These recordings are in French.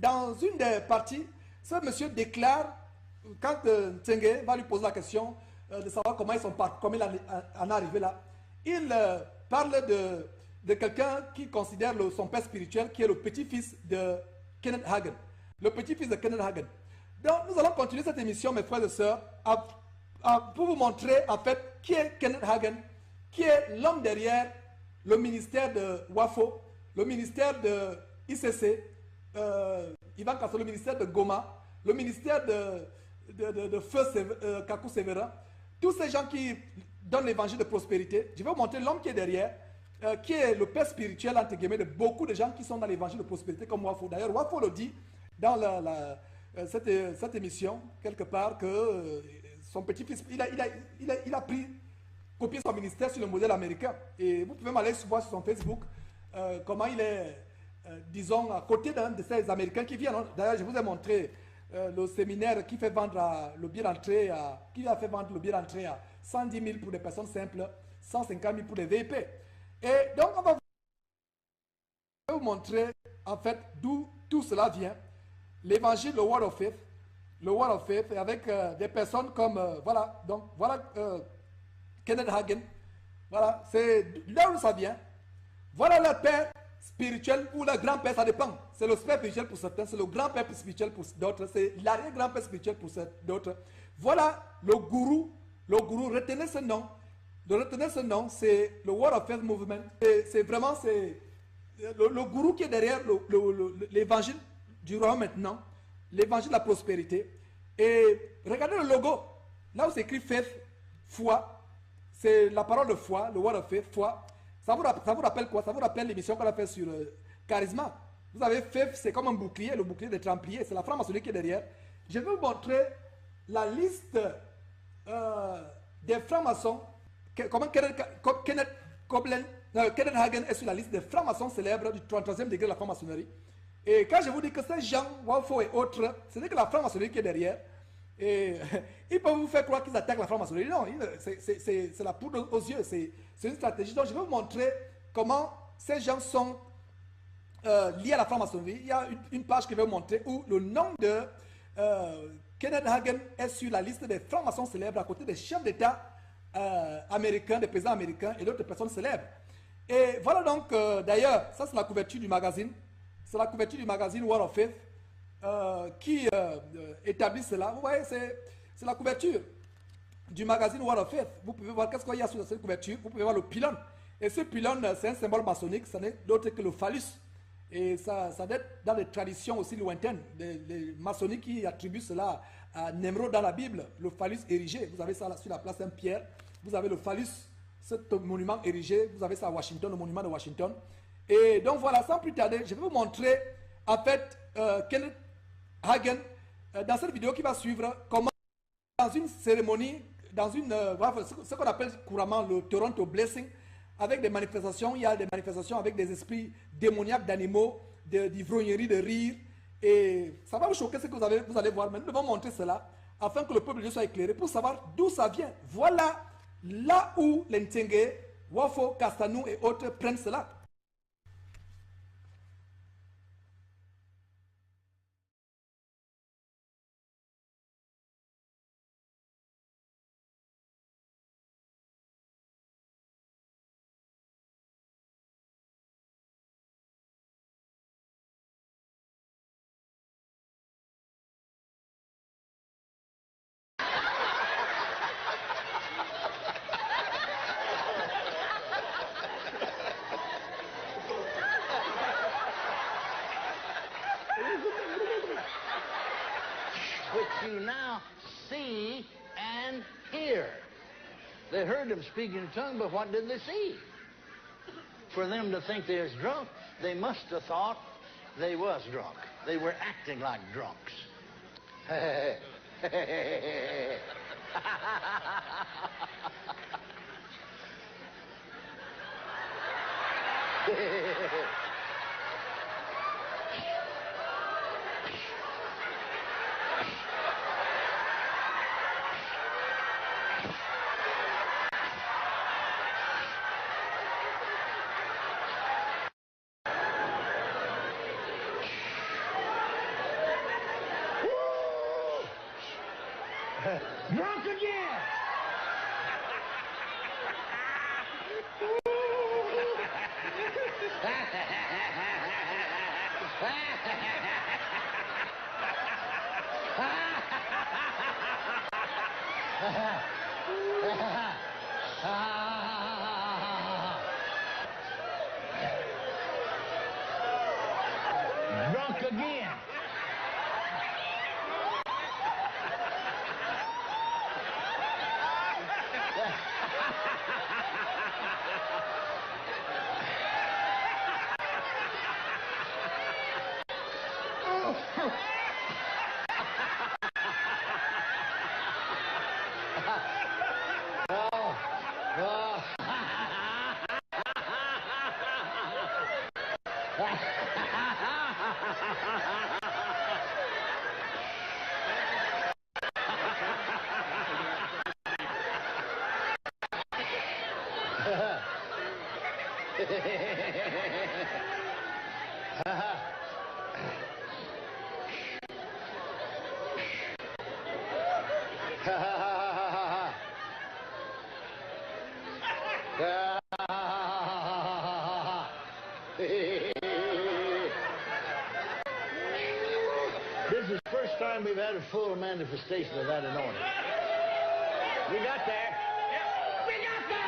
dans une des parties, ce monsieur déclare, quand Tsenge va lui poser la question de savoir comment comment il en est arrivé là, il parle de quelqu'un qui considère son père spirituel, qui est le petit-fils de Kenneth Hagin. Le petit-fils de Kenneth Hagin. Donc, nous allons continuer cette émission, mes frères et sœurs, pour vous montrer, en fait, qui est Kenneth Hagin, qui est l'homme derrière le ministère de WAFO, le ministère de ICC, Ivan Kasso, le ministère de Goma, le ministère de Feu Kakou Sévérin, tous ces gens qui donnent l'évangile de prospérité. Je vais vous montrer l'homme qui est derrière, qui est le père spirituel, entre guillemets, de beaucoup de gens qui sont dans l'évangile de prospérité comme Wafo. D'ailleurs, Wafo le dit dans cette émission, quelque part, que son petit-fils, il a pris, copié son ministère sur le modèle américain. Et vous pouvez m'aller voir sur son Facebook comment il est, disons, à côté d'un de ces Américains qui viennent. D'ailleurs, je vous ai montré le séminaire qui fait vendre le billet d'entrée qui a fait vendre le billet d'entrée à 110 000 pour des personnes simples, 150 000 pour des VIP. Et donc, on va vous montrer, en fait, d'où tout cela vient. L'évangile, le Word of Faith, et avec des personnes comme, voilà, donc, voilà Kenneth Hagin, voilà, c'est là où ça vient. Voilà le père spirituel ou le grand-père, ça dépend. C'est le père spirituel pour certains, c'est le grand-père spirituel pour d'autres, c'est l'arrière-grand-père spirituel pour d'autres. Voilà le gourou, retenez ce nom. Retenez ce nom, c'est le Word of Faith Movement. C'est vraiment le gourou qui est derrière l'évangile du roi maintenant, l'évangile de la prospérité. Et regardez le logo, là où c'est écrit Faith, foi, c'est la parole de foi, le Word of Faith, foi. Ça vous rappelle quoi? Ça vous rappelle l'émission qu'on a fait sur Charisma. Vous avez Faith, c'est comme un bouclier, le bouclier des Templiers, c'est la franc-maçonnerie qui est derrière. Je vais vous montrer la liste des francs-maçons. Comment Kenneth Hagin est sur la liste des francs-maçons célèbres du 33e degré de la franc-maçonnerie. Et quand je vous dis que c'est Jean, Wafo et autres, ce n'est que la franc-maçonnerie qui est derrière. Et ils peuvent vous faire croire qu'ils attaquent la franc-maçonnerie. Non, c'est la poudre aux yeux, c'est une stratégie. Donc je vais vous montrer comment ces gens sont liés à la franc-maçonnerie. Il y a une page que je vais vous montrer où le nom de Kenneth Hagin est sur la liste des francs-maçons célèbres à côté des chefs d'État américains, des présidents américains et d'autres personnes célèbres. Et voilà donc, d'ailleurs, ça c'est la couverture du magazine. C'est la couverture du magazine Word of Faith qui établit cela. Vous voyez, c'est la couverture du magazine Word of Faith. Vous pouvez voir qu'est-ce qu'il y a sur cette couverture. Vous pouvez voir le pylône. Et ce pylône, c'est un symbole maçonnique, ce n'est d'autre que le phallus. Et ça doit être dans les traditions aussi lointaines, les maçonniques qui attribuent cela à Nemrod dans la Bible, le phallus érigé. Vous avez ça là, sur la place Saint-Pierre. Vous avez le phallus, ce monument érigé. Vous avez ça à Washington, le monument de Washington. Et donc voilà, sans plus tarder, je vais vous montrer en fait Kenneth Hagin dans cette vidéo qui va suivre, comment dans une cérémonie, dans ce qu'on appelle couramment le Toronto Blessing, avec des manifestations, il y a des manifestations avec des esprits démoniaques d'animaux, d'ivrognerie, de rire. Et ça va vous choquer ce que vous allez voir, mais nous devons montrer cela afin que le peuple de Dieu soit éclairé pour savoir d'où ça vient. Voilà là où les Ntsenge, Wafo, Castanou et autres prennent cela. Which you now see and hear. They heard them speaking in tongues, but what did they see? For them to think they was drunk, they must have thought they was drunk. They were acting like drunks. Drunk again! Drunk again! This is the first time we've had a full manifestation of that anointing. We got there. We got there!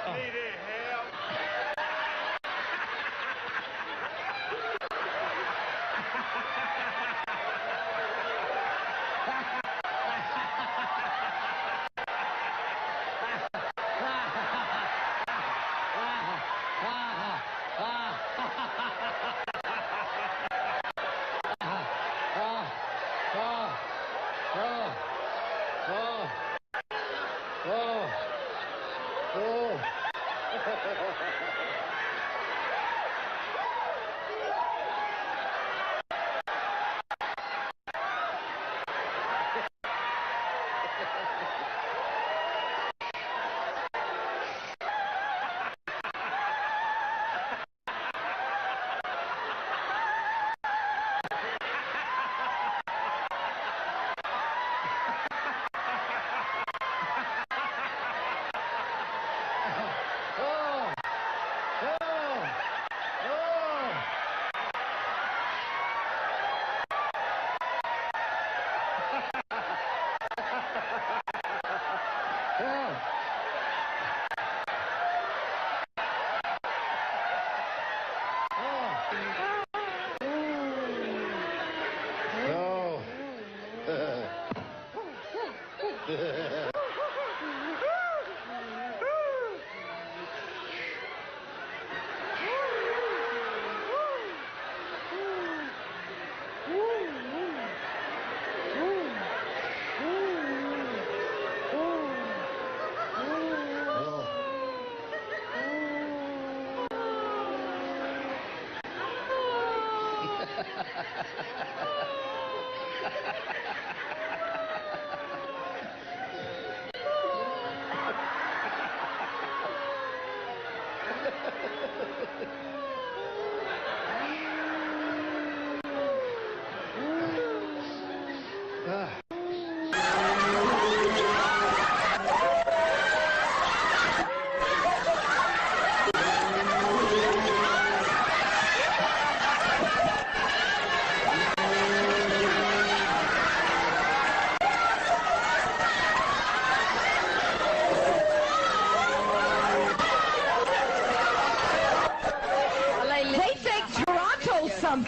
Needed help.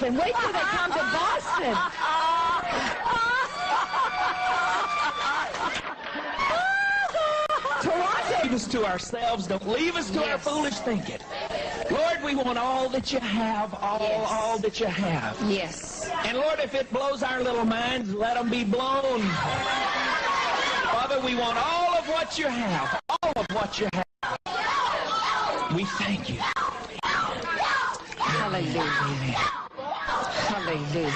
something. Wait till they come to Boston. Toronto. Leave us to ourselves. Don't leave us to our foolish thinking. Lord, we want all that you have, all that you have. Yes. And Lord, if it blows our little minds, let them be blown. Father, we want all of what you have, all of what you have. We thank you. Hallelujah. Amen. Hallelujah.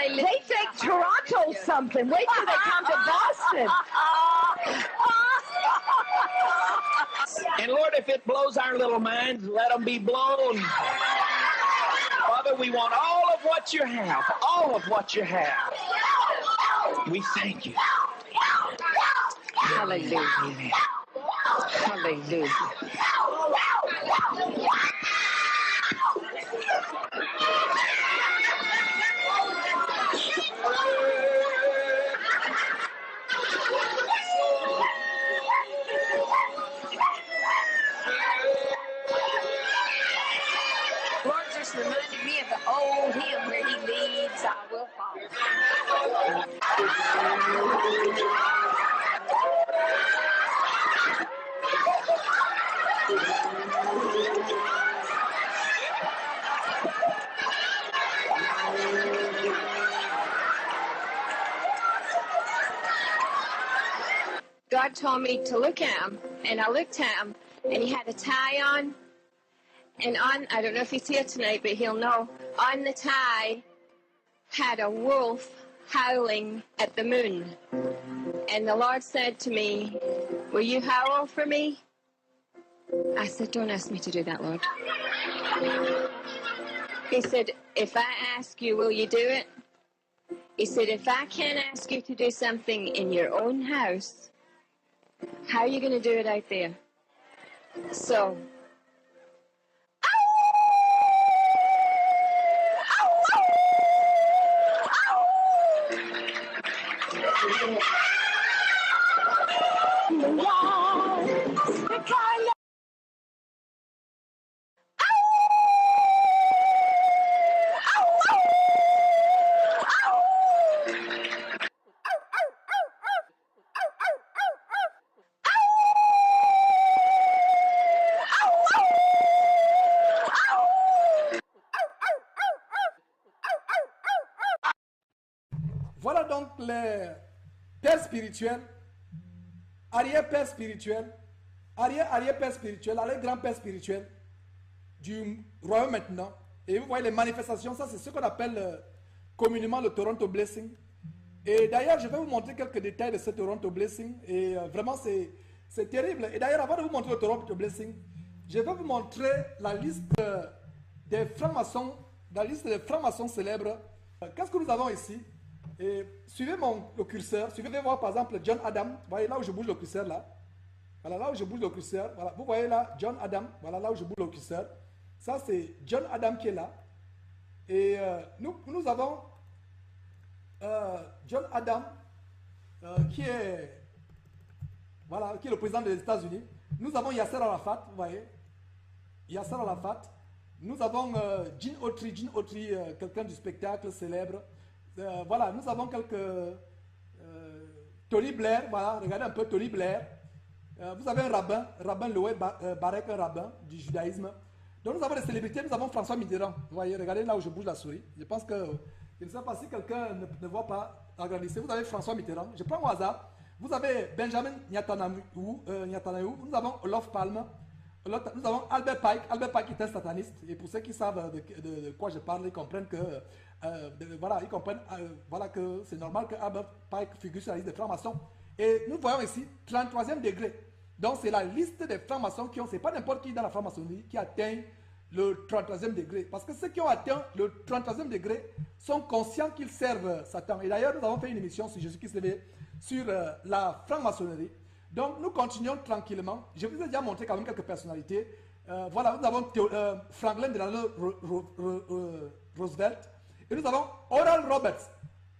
They think Toronto's something. Wait till they come to Boston. And Lord, if it blows our little minds, let them be blown. Father, we want all of what you have, all of what you have. We thank you. Hallelujah. Amen. Hallelujah. Lord just reminded me of the old hymn where he leads, I will follow. God told me to look at him, and I looked at him, and he had a tie on, and on, I don't know if he's here tonight, but he'll know, on the tie had a wolf howling at the moon. And the Lord said to me, will you howl for me? I said, don't ask me to do that, Lord. He said, if I ask you, will you do it? He said, if I can't ask you to do something in your own house, how are you going to do it out there? So, Voilà donc les pères spirituels, arrière-pères spirituels, arrière-arrière-pères spirituels, arrière-grand-pères spirituels du royaume maintenant. Et vous voyez les manifestations, ça c'est ce qu'on appelle communément le Toronto Blessing. Et d'ailleurs, je vais vous montrer quelques détails de ce Toronto Blessing. Et vraiment, c'est terrible. Et d'ailleurs, avant de vous montrer le Toronto Blessing, je vais vous montrer la liste des francs-maçons, célèbres. Qu'est-ce que nous avons ici? Et suivez le curseur, suivez voir par exemple John Adam, vous voyez là où je bouge le curseur là, voilà là où je bouge le curseur, voilà, vous voyez là John Adam, voilà là où je bouge le curseur, ça c'est John Adam qui est là, et nous avons John Adam qui est, voilà, qui est le président des États-Unis, nous avons Yasser Arafat, vous voyez, Yasser Arafat, nous avons Gene Autry, quelqu'un du spectacle célèbre. Voilà, nous avons quelques... Tony Blair, voilà, regardez un peu Tony Blair. Vous avez un rabbin Loé Barek, un rabbin du judaïsme. Donc nous avons des célébrités, nous avons François Mitterrand. Vous voyez, regardez là où je bouge la souris. Je pense que, je ne sais pas si quelqu'un ne voit pas, agrandissez. Vous avez François Mitterrand, je prends au hasard. Vous avez Benjamin Netanyahu, nous avons Olof Palme, nous avons Albert Pike qui est un sataniste. Et pour ceux qui savent de quoi je parle, ils comprennent que... voilà, ils comprennent voilà, que c'est normal que Albert Pike figure sur la liste des francs-maçons. Et nous voyons ici 33e degré. Donc c'est la liste des francs-maçons qui ont, c'est pas n'importe qui dans la franc-maçonnerie qui atteint le 33e degré. Parce que ceux qui ont atteint le 33e degré sont conscients qu'ils servent Satan. Et d'ailleurs, nous avons fait une émission sur Jésus-Christ levé sur la franc-maçonnerie. Donc, nous continuons tranquillement. Je vous ai déjà montré quand même quelques personnalités. Voilà, nous avons Franklin Delano Roosevelt et nous avons Oral Roberts.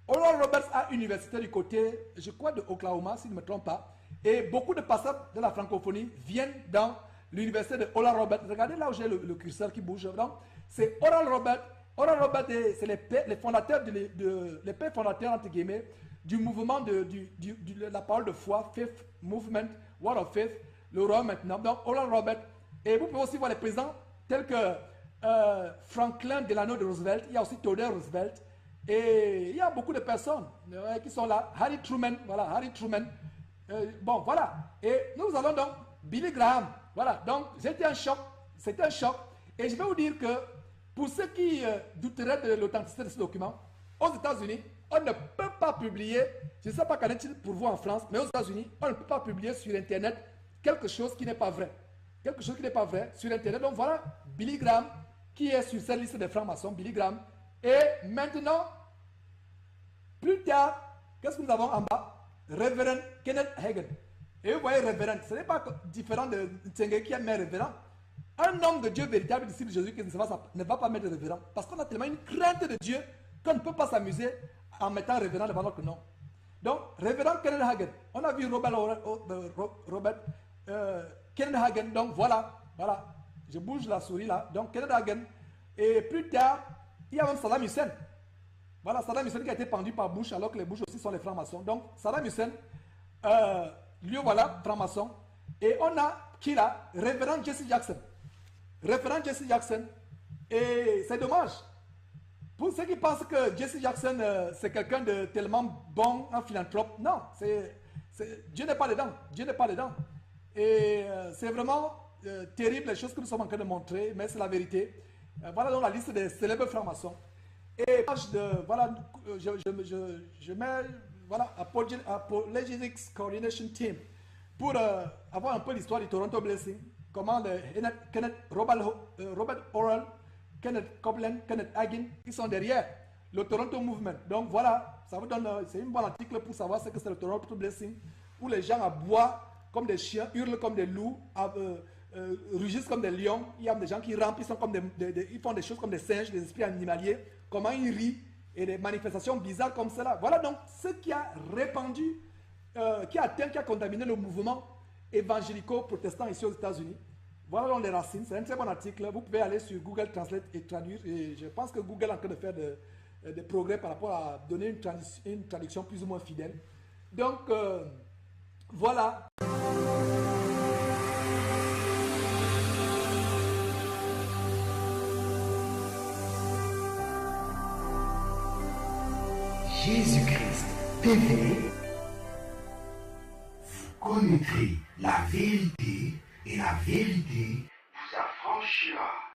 Oral Roberts a une université du côté, je crois, de Oklahoma, si je ne me trompe pas. Et beaucoup de pasteurs de la francophonie viennent dans l'université de Oral Roberts. Regardez là où j'ai le curseur qui bouge. Donc, c'est Oral Roberts. Oral Roberts, c'est les fondateurs, les pères fondateurs, entre guillemets, du mouvement de la parole de foi, Faith Movement, Word of Faith, le roi maintenant. Donc, Oral Roberts. Et vous pouvez aussi voir les présidents tels que Franklin Delano Roosevelt. Il y a aussi Theodore Roosevelt. Et il y a beaucoup de personnes qui sont là. Harry Truman, voilà, Harry Truman. Bon, voilà. Et nous allons donc, Billy Graham. Voilà, donc c'était un choc. C'était un choc. Et je vais vous dire que pour ceux qui douteraient de l'authenticité de ce document, aux États-Unis, on ne peut pas publier, je ne sais pas qu'en est-il pour vous en France, mais aux États-Unis, on ne peut pas publier sur Internet quelque chose qui n'est pas vrai. Quelque chose qui n'est pas vrai sur Internet. Donc voilà, Billy Graham, qui est sur cette liste des francs-maçons, Billy Graham. Et maintenant, plus tard, qu'est-ce que nous avons en bas? Révérend Kenneth Hagin. Et vous voyez, révérend, ce n'est pas différent de Tsenge qui a mis révérend. Un homme de Dieu véritable, disciple de Jésus, qui ne va pas mettre révérend. Parce qu'on a tellement une crainte de Dieu qu'on ne peut pas s'amuser en mettant révérend devant notre nom. Donc, révérend Kenneth Hagin. On a vu Robert Kenneth Hagin. Donc, voilà. Je bouge la souris là. Donc, Kenneth Hagin. Et plus tard, il y a même Saddam Hussein. Voilà, Saddam Hussein qui a été pendu par Bush, alors que les Bush aussi sont les francs-maçons. Donc, Saddam Hussein, lui, voilà, franc-maçon. Et on a qui là? Révérend Jesse Jackson. Révérend Jesse Jackson. Et c'est dommage. Pour ceux qui pensent que Jesse Jackson, c'est quelqu'un de tellement bon, un philanthrope, non, Dieu n'est pas dedans. Dieu n'est pas dedans. Et c'est vraiment terrible les choses que nous sommes en train de montrer, mais c'est la vérité. Voilà donc la liste des célèbres francs-maçons. Et voilà, je mets voilà, Apologetics Coordination Team pour avoir un peu l'histoire du Toronto Blessing, comment Robert Oral, Kenneth Copeland, Kenneth Hagin, qui sont derrière le Toronto Movement. Donc voilà, ça vous donne, c'est un bon article pour savoir ce que c'est le Toronto Blessing, où les gens aboient comme des chiens, hurlent comme des loups, rugissent comme des lions. Il y a des gens qui rampent, ils font des choses comme des singes, des esprits animaliers, comment ils rient, et des manifestations bizarres comme cela. Voilà donc ce qui a répandu, qui a contaminé le mouvement évangélico-protestant ici aux États-Unis. Voilà donc les racines. C'est un très bon article. Vous pouvez aller sur Google Translate et traduire. Et je pense que Google est en train de faire des progrès par rapport à donner une traduction plus ou moins fidèle. Donc, voilà. Jésus-Christ TV, vous connaîtrez la vérité et la vérité vous affranchira.